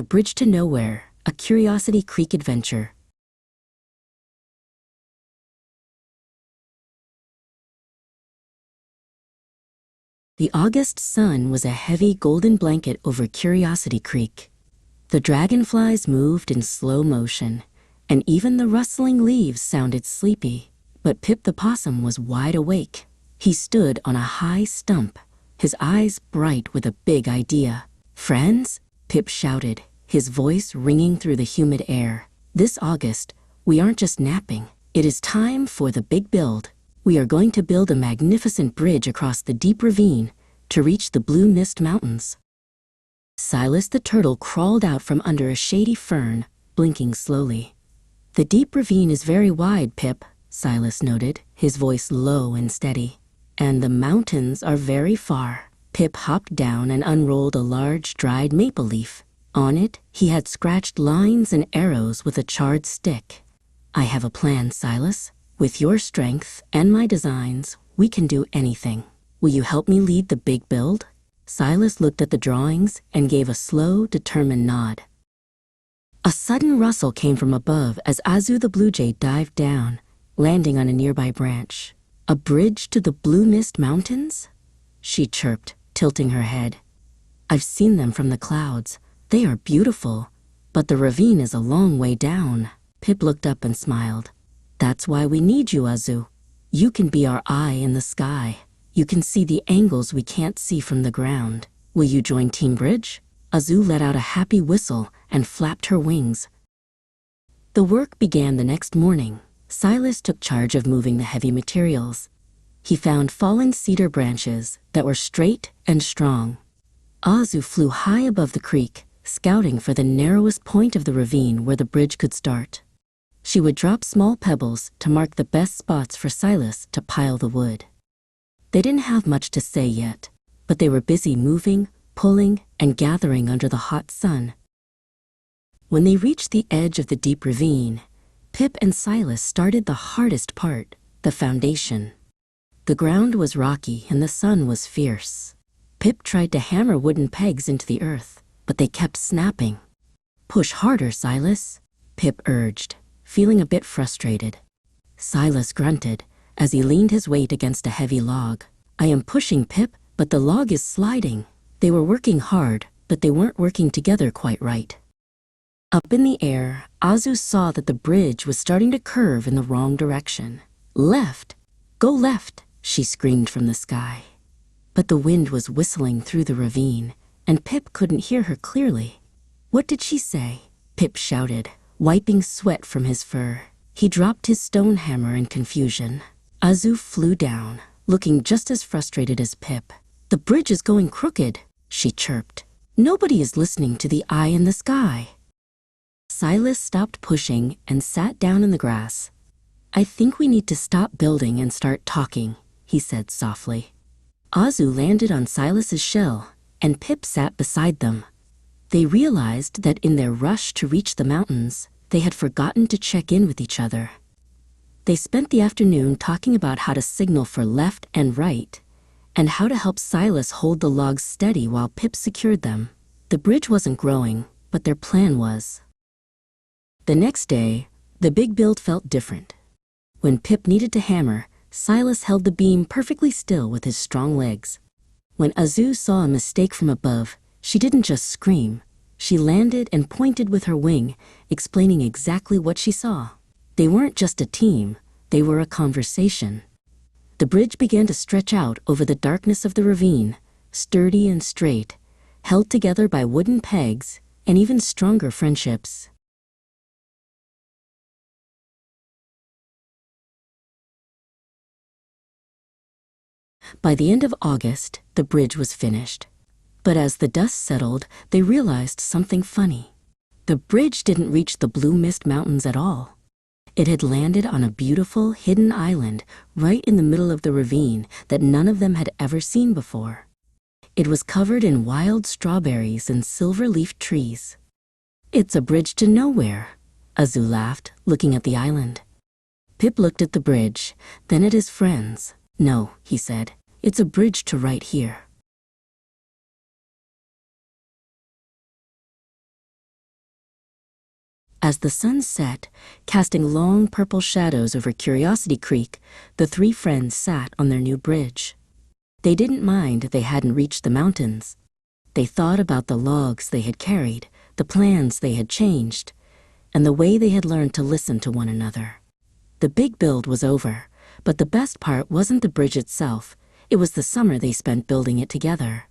The Bridge to Nowhere, a Curiosity Creek adventure. The August sun was a heavy golden blanket over Curiosity Creek. The dragonflies moved in slow motion, and even the rustling leaves sounded sleepy. But Pip the Possum was wide awake. He stood on a high stump, his eyes bright with a big idea. "Friends," Pip shouted, his voice ringing through the humid air. "This August, we aren't just napping. It is time for the big build. We are going to build a magnificent bridge across the deep ravine to reach the Blue Mist Mountains." Silas the turtle crawled out from under a shady fern, blinking slowly. "The deep ravine is very wide, Pip," Silas noted, his voice low and steady. "And the mountains are very far." Pip hopped down and unrolled a large dried maple leaf. On it, he had scratched lines and arrows with a charred stick. "I have a plan, Silas. With your strength and my designs, we can do anything. Will you help me lead the big build?" Silas looked at the drawings and gave a slow, determined nod. A sudden rustle came from above as Azu the blue jay dived down, landing on a nearby branch. "A bridge to the Blue Mist Mountains?" she chirped, tilting her head. "I've seen them from the clouds. They are beautiful, but the ravine is a long way down." Pip looked up and smiled. "That's why we need you, Azu. You can be our eye in the sky. You can see the angles we can't see from the ground. Will you join Team Bridge?" Azu let out a happy whistle and flapped her wings. The work began the next morning. Silas took charge of moving the heavy materials. He found fallen cedar branches that were straight and strong. Azu flew high above the creek, scouting for the narrowest point of the ravine where the bridge could start. She would drop small pebbles to mark the best spots for Silas to pile the wood. They didn't have much to say yet, but they were busy moving, pulling, and gathering under the hot sun. When they reached the edge of the deep ravine, Pip and Silas started the hardest part, the foundation. The ground was rocky and the sun was fierce. Pip tried to hammer wooden pegs into the earth, but they kept snapping. "Push harder, Silas," Pip urged, feeling a bit frustrated. Silas grunted as he leaned his weight against a heavy log. "I am pushing, Pip, but the log is sliding." They were working hard, but they weren't working together quite right. Up in the air, Azu saw that the bridge was starting to curve in the wrong direction. "Left! Go left!" she screamed from the sky. But the wind was whistling through the ravine, and Pip couldn't hear her clearly. "What did she say?" Pip shouted, wiping sweat from his fur. He dropped his stone hammer in confusion. Azu flew down, looking just as frustrated as Pip. "The bridge is going crooked," she chirped. "Nobody is listening to the eye in the sky." Silas stopped pushing and sat down in the grass. "I think we need to stop building and start talking," he said softly. Azu landed on Silas's shell, and Pip sat beside them. They realized that in their rush to reach the mountains, they had forgotten to check in with each other. They spent the afternoon talking about how to signal for left and right, and how to help Silas hold the logs steady while Pip secured them. The bridge wasn't growing, but their plan was. The next day, the big build felt different. When Pip needed to hammer, Silas held the beam perfectly still with his strong legs. When Azu saw a mistake from above, she didn't just scream. She landed and pointed with her wing, explaining exactly what she saw. They weren't just a team, they were a conversation. The bridge began to stretch out over the darkness of the ravine, sturdy and straight, held together by wooden pegs and even stronger friendships. By the end of August, the bridge was finished. But as the dust settled, they realized something funny. The bridge didn't reach the Blue Mist Mountains at all. It had landed on a beautiful, hidden island right in the middle of the ravine that none of them had ever seen before. It was covered in wild strawberries and silver-leaf trees. "It's a bridge to nowhere," Azu laughed, looking at the island. Pip looked at the bridge, then at his friends. "No," he said, "it's a bridge to right here." As the sun set, casting long purple shadows over Curiosity Creek, the three friends sat on their new bridge. They didn't mind they hadn't reached the mountains. They thought about the logs they had carried, the plans they had changed, and the way they had learned to listen to one another. The big build was over, but the best part wasn't the bridge itself. It was the summer they spent building it together.